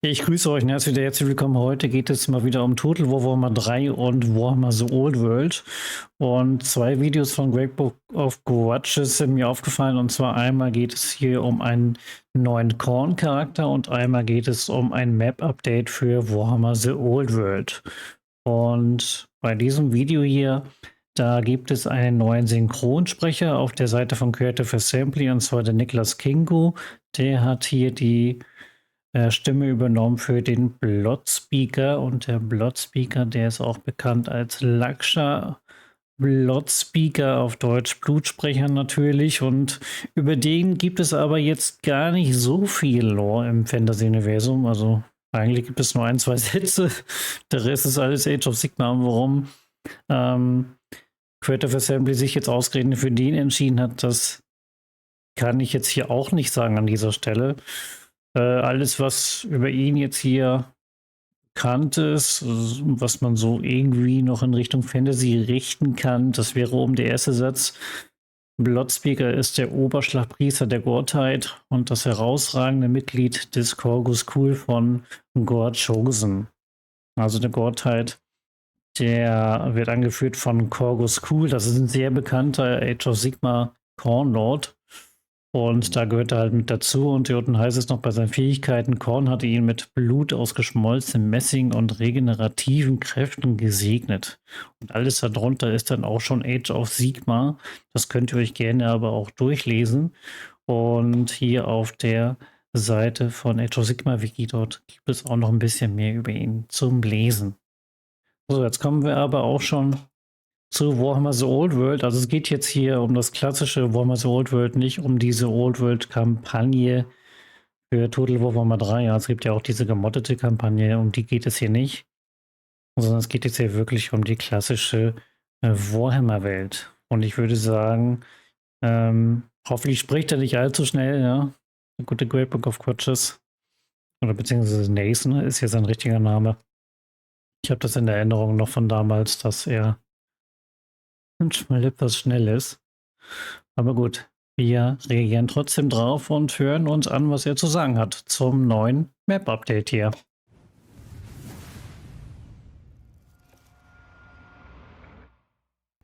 Ich grüße euch und herzlich willkommen. Heute geht es mal wieder um Total War Warhammer 3 und Warhammer The Old World. Und zwei Videos von Great Book of Grudges sind mir aufgefallen. Und zwar einmal geht es hier um einen neuen Khorne-Charakter und einmal geht es um ein Map-Update für Warhammer The Old World. Und bei diesem Video hier, da gibt es einen neuen Synchronsprecher auf der Seite von Creative Assembly, und zwar der Niklas Kingo. Der hat hier die Stimme übernommen für den Blood-Speaker, und der Blood-Speaker, der ist auch bekannt als Laksha Blood-Speaker, auf Deutsch Blutsprecher natürlich, und über den gibt es aber jetzt gar nicht so viel Lore im Fantasy-Universum, also eigentlich gibt es nur ein, zwei Sätze, der Rest ist alles Age of Sigmar. Warum Creative Assembly sich jetzt ausgerechnet für den entschieden hat, das kann ich jetzt hier auch nicht sagen an dieser Stelle. Alles, was über ihn jetzt hier bekannt ist, was man so irgendwie noch in Richtung Fantasy richten kann, das wäre oben der erste Satz. Bloodspeaker ist der Oberschlagpriester der Gottheit und das herausragende Mitglied des Corgus Cool von God Chosen. Also der Gottheit, der wird angeführt von Corgus Cool. Das ist ein sehr bekannter Age of Sigmar Khorne-Lord. Und da gehört er halt mit dazu. Und hier unten heißt es noch bei seinen Fähigkeiten: Khorne hatte ihn mit Blut aus geschmolzenem Messing und regenerativen Kräften gesegnet. Und alles darunter ist dann auch schon Age of Sigmar. Das könnt ihr euch gerne aber auch durchlesen. Und hier auf der Seite von Age of Sigmar Wiki, dort gibt es auch noch ein bisschen mehr über ihn zum Lesen. So, jetzt kommen wir aber auch schon zu Warhammer The Old World. Also es geht jetzt hier um das klassische Warhammer The Old World, nicht um diese Old World Kampagne für Total War Warhammer 3. Ja, es gibt ja auch diese gemoddete Kampagne, um die geht es hier nicht. Sondern es geht jetzt hier wirklich um die klassische Warhammer Welt. Und ich würde sagen, hoffentlich spricht er nicht allzu schnell, ja. Der gute Great Book of Grudges. Oder beziehungsweise Nathan ist hier sein richtiger Name. Ich habe das in der Erinnerung noch von damals, dass er manchmal etwas schnell ist. Aber gut, wir reagieren trotzdem drauf und hören uns an, was er zu sagen hat zum neuen Map-Update hier.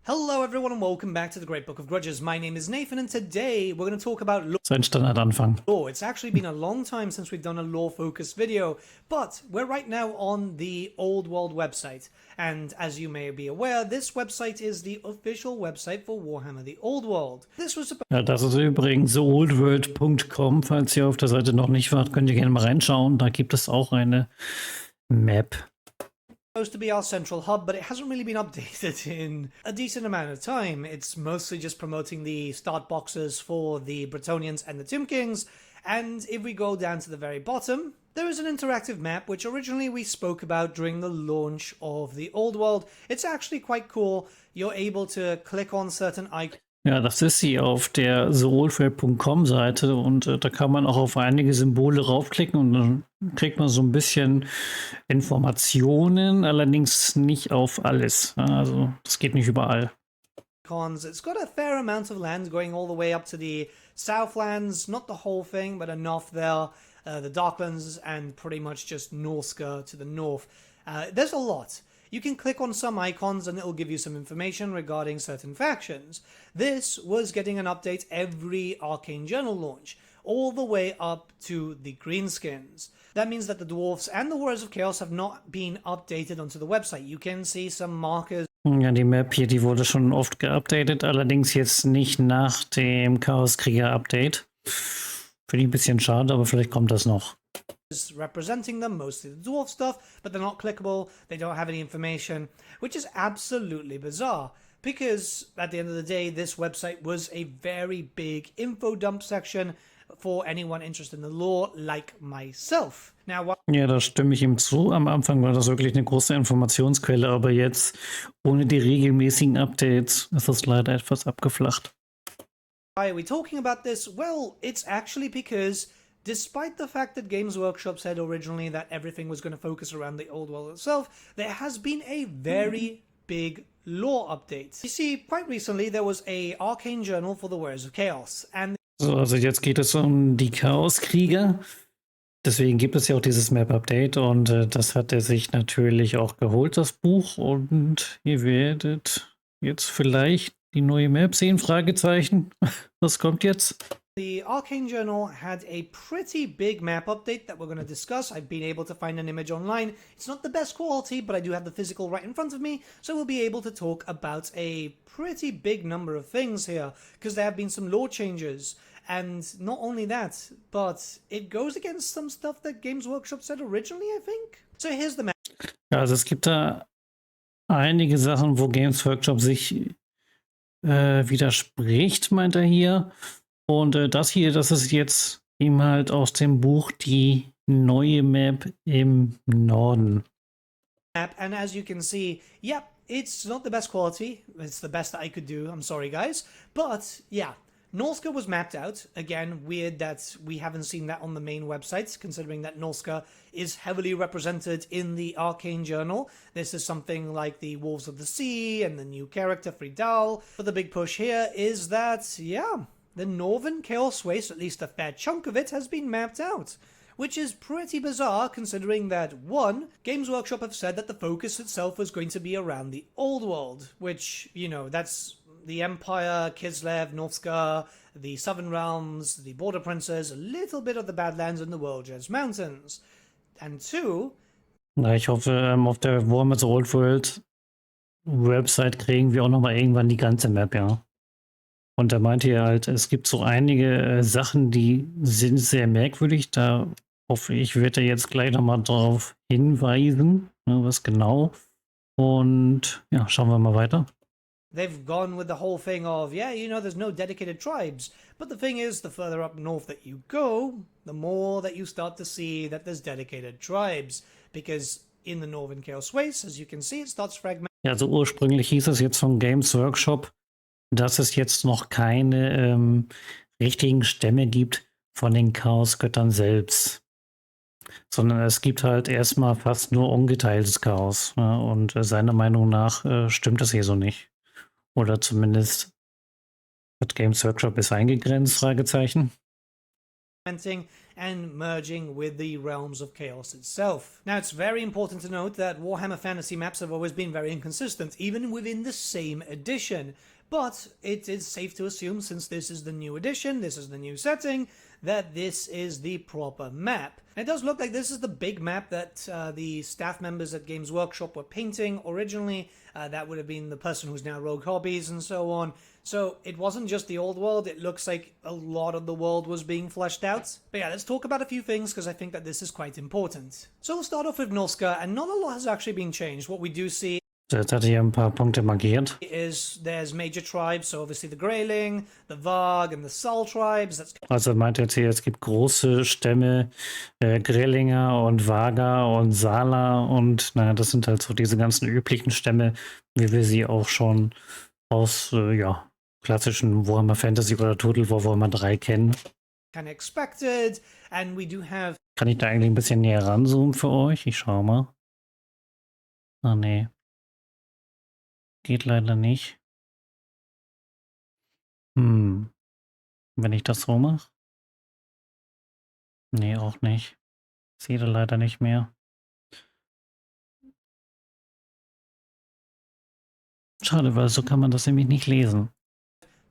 Hello everyone and welcome back to the Great Book of Grudges. My name is Nathan and today we're going to talk about Sein Standardanfang. lore. It's actually been a long time since we've done a lore-focused video, but we're right now on the Old World website. And as you may be aware, this website is the official website for Warhammer the Old World. This was Ja, das ist übrigens oldworld.com. Falls ihr auf der Seite noch nicht wart, könnt ihr gerne mal reinschauen. Da gibt es auch eine Map. supposed to be our central hub, but it hasn't really been updated in a decent amount of time. It's mostly just promoting the start boxes for the Bretonnians and the Tomb Kings, and if we go down to the very bottom, there is an interactive map which originally we spoke about during the launch of the Old World. It's actually quite cool. You're able to click on certain icons. Ja, das ist sie auf der soulfare.com Seite, und da kann man auch auf einige Symbole raufklicken und dann kriegt man so ein bisschen Informationen, allerdings nicht auf alles. Ja, also das geht nicht überall. It's got a fair amount of land going all the way up to the Southlands, not the whole thing, but enough there. The Darklands and pretty much just Norska to the north. There's a lot. You can click on some icons and it'll give you some information regarding certain factions. This was getting an update every Arcane Journal launch, all the way up to the Greenskins. That means that the Dwarfs and the Warriors of Chaos have not been updated onto the website. You can see some markers. Ja, die Map hier, die wurde schon oft geupdatet, allerdings jetzt nicht nach dem Chaoskrieger-Update. Finde ich ein bisschen schade, aber vielleicht kommt das noch. Representing them, mostly the dwarf stuff, but they're not clickable, they don't have any information, which is absolutely bizarre, because at the end of the day, this website was a very big info dump section for anyone interested in the lore, like myself. Now, ja, da stimme ich ihm zu. Am Anfang war das wirklich eine große Informationsquelle, aber jetzt, ohne die regelmäßigen Updates, ist das leider etwas abgeflacht. why are we talking about this? Well, it's actually because despite the fact that Games Workshop said originally that everything was going to focus around the old world itself, there has been a very big lore update. You see, quite recently there was a Arcane Journal for the Warriors of Chaos, and So, also jetzt geht es um die Chaoskrieger. Deswegen gibt es ja auch dieses Map-Update und das hat er sich natürlich auch geholt, das Buch. Und ihr werdet jetzt vielleicht die neue Map sehen, Fragezeichen. Was kommt jetzt? The Arcane Journal had a pretty big map update that we're going to discuss. I've been able to find an image online. It's not the best quality, but I do have the physical right in front of me, so we'll be able to talk about a pretty big number of things here, because there have been some law changes. And not only that, but it goes against some stuff that Games Workshop said originally, I think. So here's the map. Ja, also es gibt da einige Sachen, wo Games Workshop sich widerspricht, meint er hier. Und das hier, das ist jetzt ihm halt aus dem Buch die neue Map im Norden. And as you can see, yeah, it's not the best quality. It's the best that I could do. I'm sorry, guys. But yeah, Norska was mapped out. Again, weird that we haven't seen that on the main websites, considering that Norska is heavily represented in the Arcane Journal. This is something like the Wolves of the Sea and the new character, Fridal. But the big push here is that, yeah, the northern Chaoswste, at least a fair chunk of it, has been mapped out. Which is pretty bizarre considering that, one, Games Workshop have said that the focus itself was going to be around the Old World, which, you know, that's the Empire, Kislev, Norska, the Southern Realms, the Border Princes, a little bit of the Badlands and the World's Mountains. And two... Na, ich hoffe, auf der Warhammer's Old World Website kriegen wir auch nochmal irgendwann die ganze Map, ja. Und da meinte er halt, es gibt so einige Sachen, die sind sehr merkwürdig. Da hoffe ich, wird er jetzt gleich nochmal drauf hinweisen, ne, was genau. Und ja, schauen wir mal weiter. They've gone with the whole thing of, yeah, you know, there's no dedicated tribes. But the thing is, the further up north that you go, the more that you start to see that there's dedicated tribes. Because in the northern Chaoswste, as you can see, it starts fragmenting. Ja, also ursprünglich hieß es jetzt von Games Workshop, dass es jetzt noch keine richtigen Stämme gibt von den Chaosgöttern selbst. Sondern es gibt halt erstmal fast nur ungeteiltes Chaos. Ne? Und seiner Meinung nach stimmt das hier so nicht. Oder zumindest hat Games Workshop es eingegrenzt, Fragezeichen. And merging with the realms of chaos itself. Now, it's very important to note that Warhammer Fantasy maps have always been very inconsistent, even within the same edition. But it is safe to assume, since this is the new edition, this is the new setting, that this is the proper map. And it does look like this is the big map that the staff members at Games Workshop were painting originally. That would have been the person who's now Rogue Hobbies and so on. So it wasn't just the old world, it looks like a lot of the world was being fleshed out. But yeah, let's talk about a few things because I think that this is quite important. So we'll start off with Norska, and not a lot has actually been changed. What we do see Jetzt hatte ich ein paar Punkte markiert. is there's major tribes, so obviously the Greyling, the Varg and the Sol tribes. That's Also meint jetzt hier, es gibt große Stämme, Grellinger und Vaga und Sala und naja, das sind halt so diese ganzen üblichen Stämme, wie wir sie auch schon aus ja, klassischen Warhammer Fantasy oder Total War Warhammer 3 kennen. kind of expected, and we do have... Kann ich da eigentlich ein bisschen näher ranzoomen für euch? Ich schau mal. Ah, nee. Geht leider nicht. Wenn ich das so mache? Nee, auch nicht. Sehe da leider nicht mehr. Schade, weil so kann man das nämlich nicht lesen.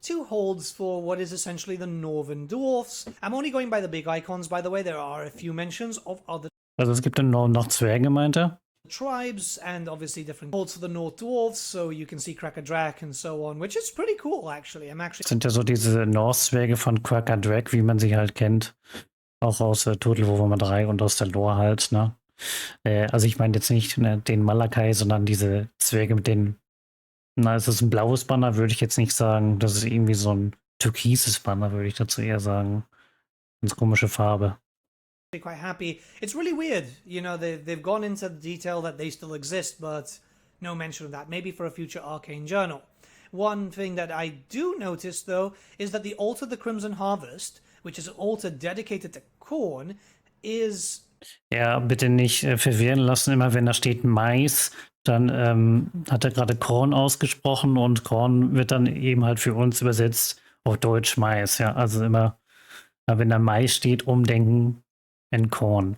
Two holds for what is essentially the Northern Dwarfs. I'm only going by the big icons, by the way. There are a few mentions of other Also es gibt im Norden noch Zwerge, meint er. tribes and obviously different holds for the North Dwarfs, so you can see Cracker and so on, which is pretty cool actually. Das sind ja so diese Norse-Zwerge von Quacker Drag, wie man sie halt kennt. Auch aus Total War Warhammer 3 und aus der Lore halt, ne? Also ich meine jetzt nicht den Malakai, sondern diese Zwerge mit den... Na, ist das ein blaues Banner, würde ich jetzt nicht sagen. Das ist irgendwie so ein türkises Banner, würde ich dazu eher sagen. Ganz komische Farbe. Quite happy. It's really weird, you know, they've gone into the detail that they still exist, but no mention of that. Maybe for a future Arcane Journal. One thing that I do notice, though, is that the Altar of the Crimson Harvest, which is an altar dedicated to Khorne, is... Ja, bitte nicht verwirren lassen. Immer wenn da steht Mais, dann hat er gerade Khorne ausgesprochen und Khorne wird dann eben halt für uns übersetzt auf Deutsch Mais. Ja, also immer, wenn da Mais steht, umdenken. in Khorne.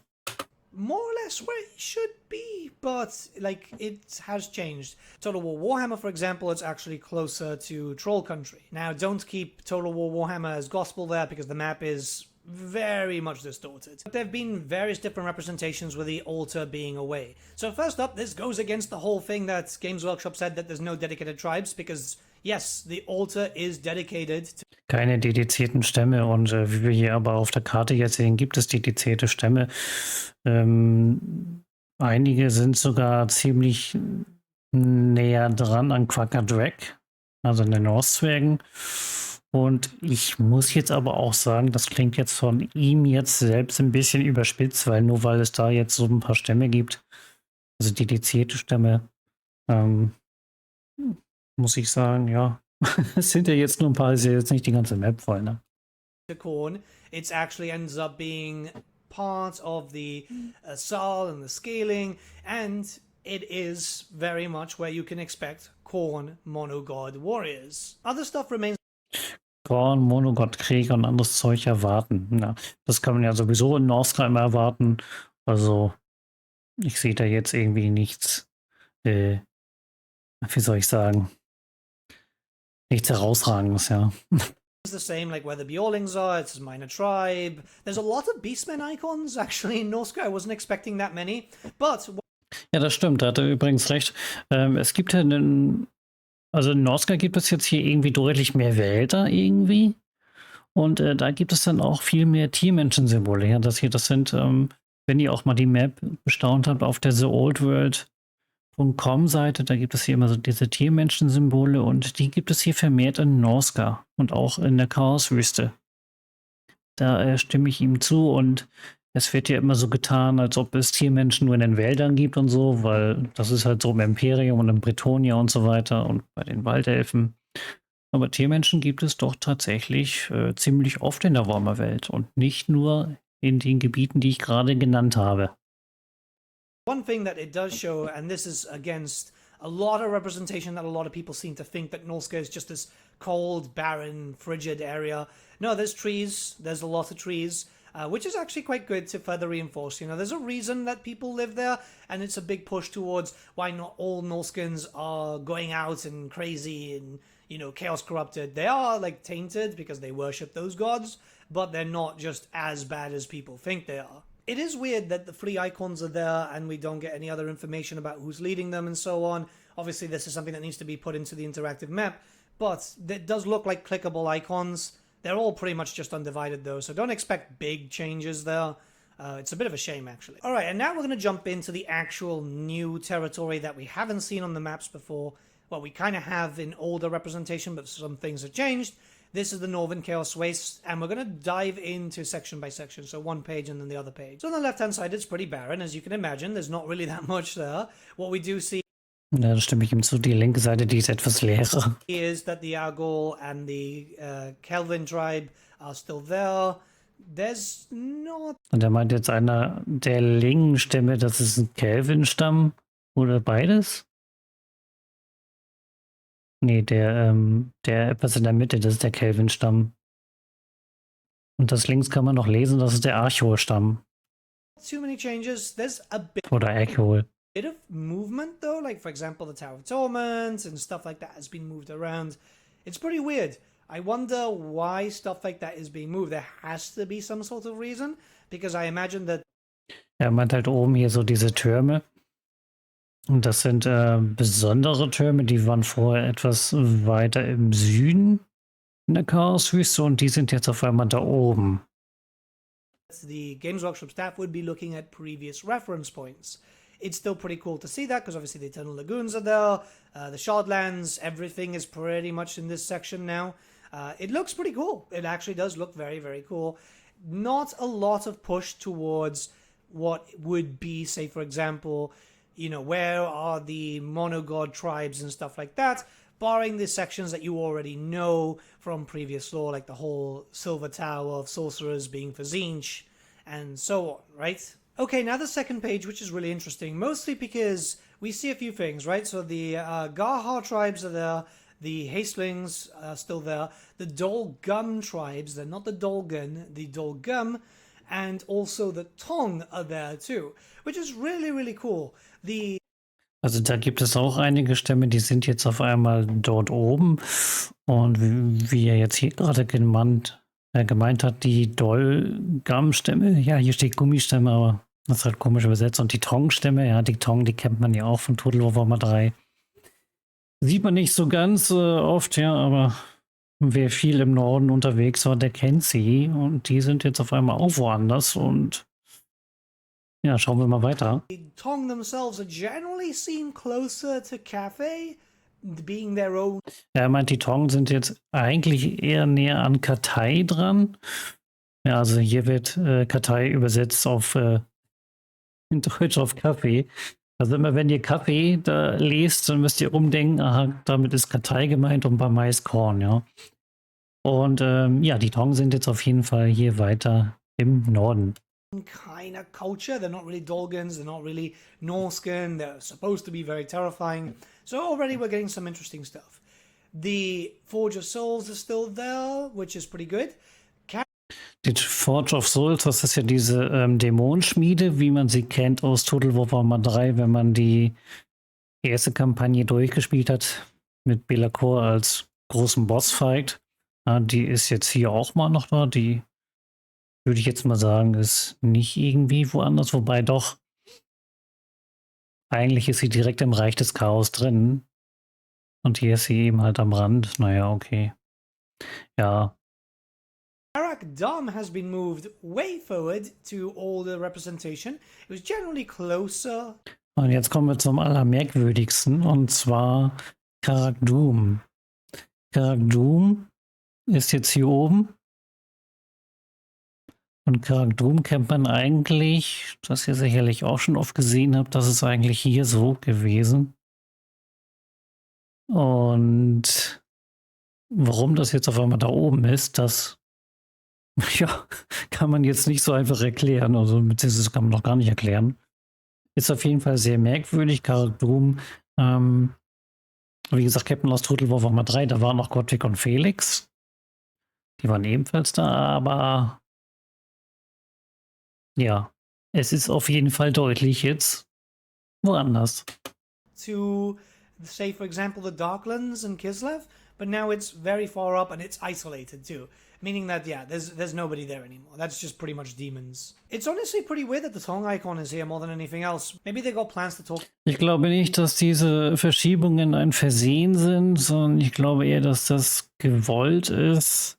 More or less where it should be, but like it has changed. Total War Warhammer, for example, it's actually closer to Troll Country. Now, don't keep Total War Warhammer as gospel there because the map is very much distorted. But there have been various different representations with the altar being away. So first up, this goes against the whole thing that Games Workshop said that there's no dedicated tribes, because yes, the altar is dedicated to Keine dedizierten Stämme, und wie wir hier aber auf der Karte jetzt sehen, gibt es dedizierte Stämme. Einige sind sogar ziemlich näher dran an Quackadreg, also an den Norszwergen. Und ich muss jetzt aber auch sagen, das klingt jetzt von ihm jetzt selbst ein bisschen überspitzt, weil nur weil es da jetzt so ein paar Stämme gibt, also dedizierte Stämme, muss ich sagen, ja, es sind ja jetzt nur ein paar, ist ja jetzt nicht die ganze Map voll, ne? Khorne. It actually ends up being part of the Sal and the scaling, and it is very much where you can expect Khorne monogod warriors. Other stuff remains Khorne, Monogott, Krieger und anderes Zeug erwarten. Ja, das kann man ja sowieso in Norsca immer erwarten. Also, ich sehe da jetzt irgendwie nichts, wie soll ich sagen, nichts Herausragendes, ja. the same, like where the Bjorlings are, it's a minor tribe. There's a lot of Beastmen icons actually in Norsca. I wasn't expecting that many, but ja, das stimmt, da hat er übrigens recht. Es gibt ja also in Norsca gibt es jetzt hier irgendwie deutlich mehr Wälder irgendwie. Und da gibt es dann auch viel mehr Tiermenschen-Symbole. Ja, das sind, wenn ihr auch mal die Map bestaunt habt auf der TheOldWorld.com-Seite, da gibt es hier immer so diese Tiermenschen-Symbole, und die gibt es hier vermehrt in Norsca und auch in der Chaoswüste. Da stimme ich ihm zu, und es wird ja immer so getan, als ob es Tiermenschen nur in den Wäldern gibt und so, weil das ist halt so im Imperium und in Bretonia und so weiter und bei den Waldelfen. Aber Tiermenschen gibt es doch tatsächlich ziemlich oft in der Warhammer-Welt und nicht nur in den Gebieten, die ich gerade genannt habe. one thing that it does show, and this is against a lot of representation that a lot of people seem to think that Norsca is just this cold, barren, frigid area. No, there's trees. There's a lot of trees. Which is actually quite good to further reinforce. You know, there's a reason that people live there, and it's a big push towards why not all Norskans are going out and crazy and, you know, chaos corrupted. They are, like, tainted because they worship those gods, but they're not just as bad as people think they are. It is weird that the free icons are there and we don't get any other information about who's leading them and so on. Obviously, this is something that needs to be put into the interactive map, but it does look like clickable icons. They're all pretty much just undivided though, so don't expect big changes there. It's a bit of a shame, actually. All right, and now we're going to jump into the actual new territory that we haven't seen on the maps before. Well, we kind of have in older representation, but some things have changed. This is the Northern Chaoswste, and we're going to dive into section by section, so one page and then the other page. So on the left-hand side, it's pretty barren, as you can imagine. There's not really that much there. What we do see Ja, da stimme ich ihm zu. Die linke Seite, die ist etwas leerer. is that the Argol and the Kelvin tribe are still there. There's not... Und er meint jetzt einer der Lingen-Stämme, das ist ein Kelvin-Stamm oder beides? Nee, der etwas in der Mitte, das ist der Kelvin-Stamm. Und das links kann man noch lesen, das ist der Archol-Stamm. too many changes. There's a bit Oder Archol. of movement though, like for example the Tower of Torment and stuff like that has been moved around. It's pretty weird. I wonder why stuff like that is being moved. There has to be some sort of reason, because I imagine that... Er meint halt oben hier so diese Türme. Und das sind besondere Türme, die waren vorher etwas weiter im Süden in der Chaoswüste, und die sind jetzt auf einmal da oben. the Games Workshop staff would be looking at previous reference points. It's still pretty cool to see that, because obviously the Eternal Lagoons are there, the Shardlands, everything is pretty much in this section now. It looks pretty cool. It actually does look very, very cool. Not a lot of push towards what would be, say, for example, you know, where are the monogod tribes and stuff like that, barring the sections that you already know from previous lore, like the whole Silver Tower of Sorcerers being for Tzeentch, and so on, right? Okay, now the second page, which is really interesting, mostly because we see a few things, right? So the Garhar tribes are there, the Hastelings are still there, the Dolgum tribes, they're not the Dolgun, the Dolgum, and also the Tong are there too, which is really, really cool. Also da gibt es auch einige Stämme, die sind jetzt auf einmal dort oben. Und wie er jetzt hier gerade gemeint hat, die Dolgam-Stämme, ja, hier steht Gummistämme, aber das ist halt komisch übersetzt. Und die Tong-Stämme, ja, die Tong, die kennt man ja auch von TWW 3. Sieht man nicht so ganz oft, ja, aber wer viel im Norden unterwegs war, der kennt sie. Und die sind jetzt auf einmal auch woanders. Und ja, schauen wir mal weiter. The Tong themselves are generally seen closer to Cathay, being their own. Er meint, die Tong sind jetzt eigentlich eher näher an Kartei dran. Ja, also hier wird Kartei übersetzt auf in Deutsch auf Kaffee. Also immer wenn ihr Kaffee da lest, dann müsst ihr umdenken, aha, damit ist Kartei gemeint und bei Mais Khorne, ja. Und ja, die Tong sind jetzt auf jeden Fall hier weiter im Norden. Kind of culture. They're not really Dolgans, they're not really Norscan, they're supposed to be very terrifying. So already we're getting some interesting stuff. The Forge of Souls is still there, which is pretty good. Die Forge of Souls, das ist ja diese Dämonenschmiede, wie man sie kennt aus TWW 3, wenn man die erste Kampagne durchgespielt hat, mit Belacor als großen Bossfight. Ja, die ist jetzt hier auch mal noch da. Die würde ich jetzt mal sagen, ist nicht irgendwie woanders, wobei doch, eigentlich ist sie direkt im Reich des Chaos drin. Und hier ist sie eben halt am Rand. Naja, okay. Ja. Charakter has been moved way forward to all the representation. It was generally closer. Und jetzt kommen wir zum allermerkwürdigsten, und zwar Charakter. Charakter ist jetzt hier oben. Und Charakter kennt man eigentlich, das ihr sicherlich auch schon oft gesehen habt, das ist eigentlich hier so gewesen. Und warum das jetzt auf einmal da oben ist, das ja, kann man jetzt nicht so einfach erklären, also beziehungsweise kann man noch gar nicht erklären. Ist auf jeden Fall sehr merkwürdig. Charakter, wie gesagt, Captain aus TWW 3, da waren noch Gottwig und Felix. Die waren ebenfalls da, aber ja, es ist auf jeden Fall deutlich jetzt woanders. To, say, for example, the Darklands and Kislev, but now it's very far up and it's isolated too. Meaning that, yeah, there's nobody there anymore. That's just pretty much demons. It's honestly pretty weird that the Tong icon is here more than anything else. Maybe they got plans to talk. Ich glaube nicht, dass diese Verschiebungen ein Versehen sind, sondern ich glaube eher, dass das gewollt ist.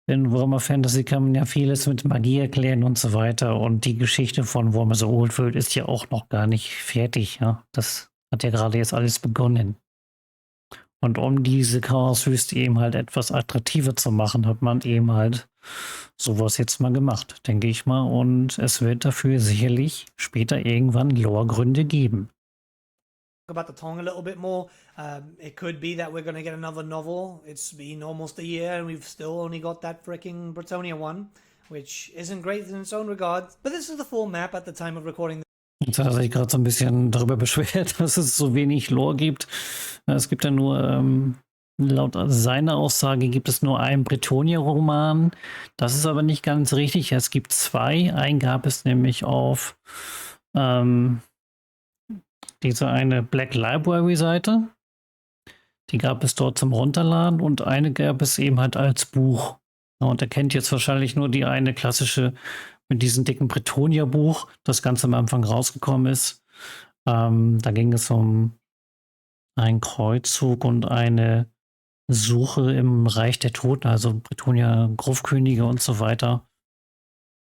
In Warhammer Fantasy kann man ja vieles mit Magie erklären und so weiter. Und die Geschichte von Warhammer So Old World ist ja auch noch gar nicht fertig. Ja? Das hat ja gerade jetzt alles begonnen. Und um diese Chaoswüste eben halt etwas attraktiver zu machen, hat man eben halt sowas jetzt mal gemacht, denke ich mal. Und es wird dafür sicherlich später irgendwann Lore-Gründe geben. About the Tong a little bit more. It could be that we're going to get another novel. It's been almost a year and we've still only got that freaking Bretonia one, which isn't great in its own regard. But this is the full map at the time of recording. Jetzt hat er sich gerade so ein bisschen darüber beschwert, dass es so wenig Lore gibt. Es gibt ja nur, laut seiner Aussage gibt es nur einen Bretonia-Roman. Das ist aber nicht ganz richtig. Es gibt zwei. Einen gab es nämlich auf diese eine Black Library-Seite. Die gab es dort zum Runterladen und eine gab es eben halt als Buch. Und er kennt jetzt wahrscheinlich nur die eine klassische mit diesem dicken Bretonia-Buch, das ganz am Anfang rausgekommen ist. Da ging es um einen Kreuzzug und eine Suche im Reich der Toten, also Bretonia, Grufkönige und so weiter.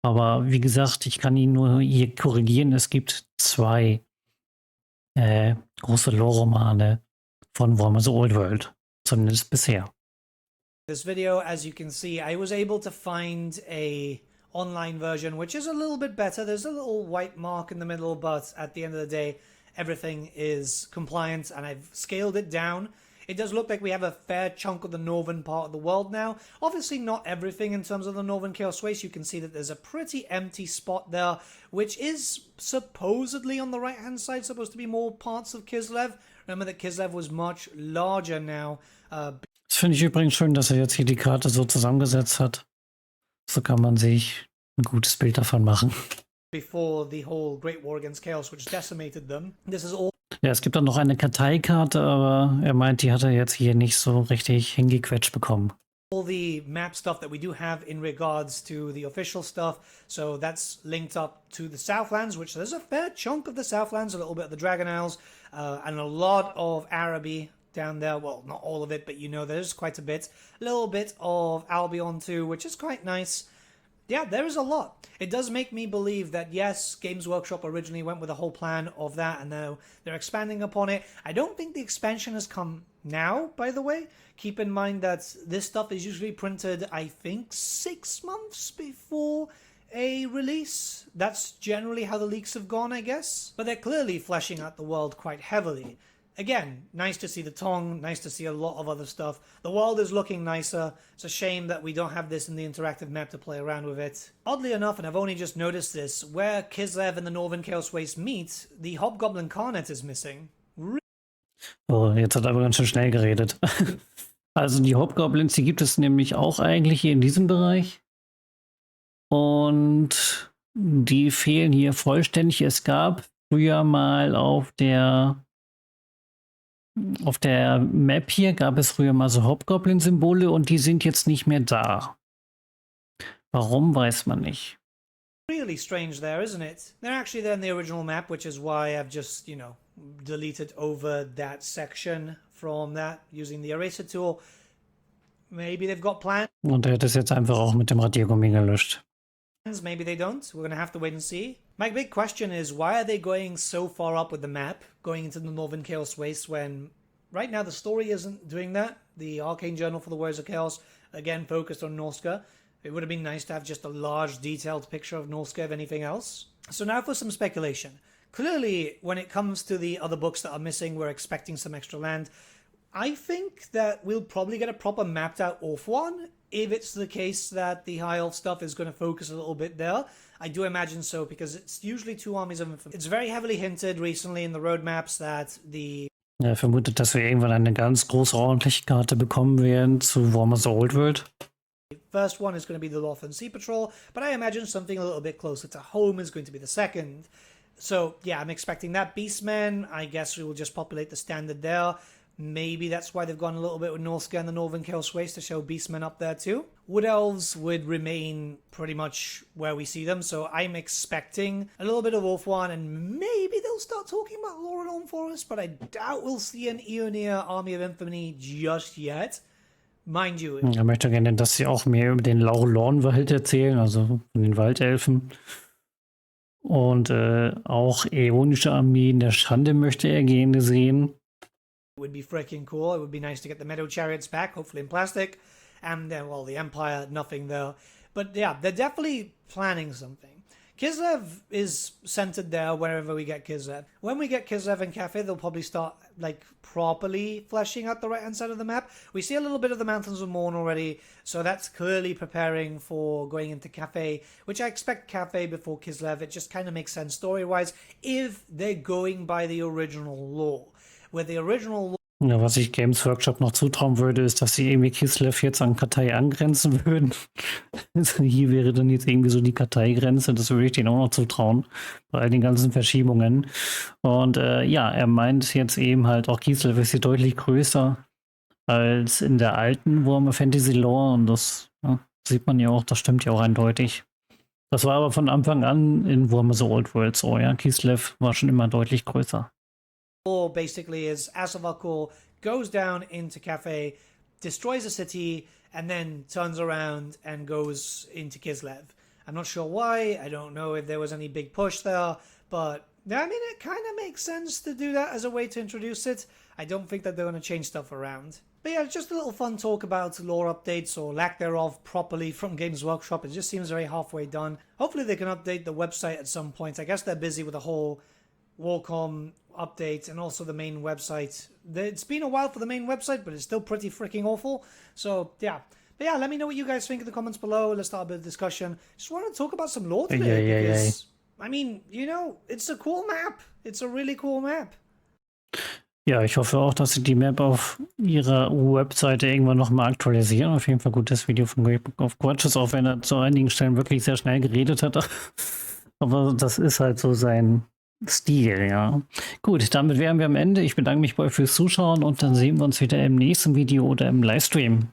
Aber wie gesagt, ich kann ihn nur hier korrigieren. Es gibt zwei große Lore-Romane von Warhammer The Old World, zumindest bisher. This video, as you can see, I was able to find a online version, which is a little bit better. There's a little white mark in the middle, but at the end of the day, everything is compliant, and I've scaled it down. It does look like we have a fair chunk of the northern part of the world now. Obviously not everything in terms of the northern Chaoswste. You can see that there's a pretty empty spot there, which is supposedly on the right-hand side, supposed to be more parts of Kislev. Remember that Kislev was much larger now. Das finde ich übrigens schön, dass er jetzt hier die Karte so zusammengesetzt hat. So kann man sich ein gutes Bild davon machen. before the whole Great War against Chaos, which decimated them. This is all Ja, es gibt auch noch eine Karteikarte, aber er meint, die hat er jetzt hier nicht so richtig hingequetscht bekommen. the map stuff that we do have in regards to the official stuff. So that's linked up to the Southlands, which there's a fair chunk of the Southlands, a little bit of the Dragon Isles, and a lot of Araby down there. Well, not all of it, but you know there's quite a bit. A little bit of Albion too, which is quite nice. Yeah, there is a lot. It does make me believe that, yes, Games Workshop originally went with a whole plan of that, and now they're expanding upon it. I don't think the expansion has come now, by the way. Keep in mind that this stuff is usually printed, I think, 6 months before a release. That's generally how the leaks have gone, I guess. But they're clearly fleshing out the world quite heavily. Again, nice to see the tongue, nice to see a lot of other stuff. The world is looking nicer. It's a shame that we don't have this in the interactive map to play around with it. Oddly enough, and I've only just noticed this, where Kislev and the Northern Chaoswüste meet, the Hobgoblin Khorne is missing. Oh, jetzt hat er aber ganz schön schnell geredet. Also die Hobgoblins, die gibt es nämlich auch eigentlich hier in diesem Bereich. Und die fehlen hier vollständig. Es gab früher mal auf der Map hier gab es früher mal so Hobgoblin-Symbole und die sind jetzt nicht mehr da. Warum, weiß man nicht. Really strange there, isn't it? They're actually there in the original map, which is why I've just, you know, deleted over that section from that using the eraser tool. Maybe they've got plans. Und er hat es jetzt einfach auch mit dem Radiergummi gelöscht. Maybe they don't. We're going to have to wait and see. My big question is, why are they going so far up with the map, going into the Northern Chaoswüste, when right now the story isn't doing that? The Arcane Journal for the Words of Chaos, again, focused on Norska. It would have been nice to have just a large, detailed picture of Norska, if anything else. So now for some speculation. Clearly, when it comes to the other books that are missing, we're expecting some extra land. I think that we'll probably get a proper mapped out Orf one, if it's the case that the High Elf stuff is going to focus a little bit there. I do imagine so, because it's usually 2 armies of infamy. It's very heavily hinted recently in the roadmaps that the... Er vermutet, dass wir irgendwann eine ganz große ordentliche Karte bekommen werden zu Warhammer the Old World. First one is going to be the Lothan Sea Patrol, but I imagine something a little bit closer to home is going to be the second. So yeah, I'm expecting that. Beastmen, I guess we will just populate the standard there. Maybe that's why they've gone a little bit with Norska and the Northern Chaoswüste to show Beastmen up there too. Wood Elves would remain pretty much where we see them, so I'm expecting a little bit of Wolfwan, and maybe they'll start talking about Laurenholm Forest, but I doubt we'll see an Eoneer Army of Infamy just yet. Mind you. Er möchte gerne, dass sie auch mehr über den Laurelorn-Wald erzählen, also von den Waldelfen. Und auch äonische Armeen der Schande möchte er gerne sehen. Would be freaking cool. It would be nice to get the Meadow Chariots back, hopefully in plastic. And then, well, the Empire, nothing there. But yeah, they're definitely planning something. Kislev is centered there wherever we get Kislev. When we get Kislev and Cafe, they'll probably start, like, properly fleshing out the right-hand side of the map. We see a little bit of the Mountains of Morn already, so that's clearly preparing for going into Cafe, which I expect Cafe before Kislev. It just kind of makes sense story-wise if they're going by the original lore. With the original... Ja, was ich Games Workshop noch zutrauen würde, ist, dass sie irgendwie Kislev jetzt an Kartei angrenzen würden. Also hier wäre dann jetzt irgendwie so die Karteigrenze, das würde ich denen auch noch zutrauen, bei all den ganzen Verschiebungen. Und ja, er meint jetzt eben halt, auch Kislev ist hier deutlich größer als in der alten Warhammer Fantasy Lore, und das sieht man ja auch, das stimmt ja auch eindeutig. Das war aber von Anfang an in Warhammer the Old World so, ja. Kislev war schon immer deutlich größer. Basically is Asavakul goes down into Cafe, destroys a city, and then turns around and goes into Kislev. I'm not sure why. I don't know if there was any big push there, but I mean, it kind of makes sense to do that as a way to introduce it. I don't think that they're going to change stuff around. But yeah, just a little fun talk about lore updates or lack thereof properly from Games Workshop. It just seems very halfway done. Hopefully they can update the website at some point. I guess they're busy with the whole Warcom update and also the main website. It's been a while for the main website, but it's still pretty freaking awful. So yeah. But yeah, let me know what you guys think in the comments below. Let's start a bit of discussion. Just want to talk about some lore today because I mean, you know, it's a cool map. It's a really cool map. Ja, ich hoffe auch, dass sie die Map auf ihrer Webseite irgendwann nochmal aktualisieren. Auf jeden Fall gutes Video von auf Grudges, auch wenn er zu einigen Stellen wirklich sehr schnell geredet hat. Aber das ist halt so sein Stil, ja. Gut, damit wären wir am Ende. Ich bedanke mich bei euch fürs Zuschauen und dann sehen wir uns wieder im nächsten Video oder im Livestream.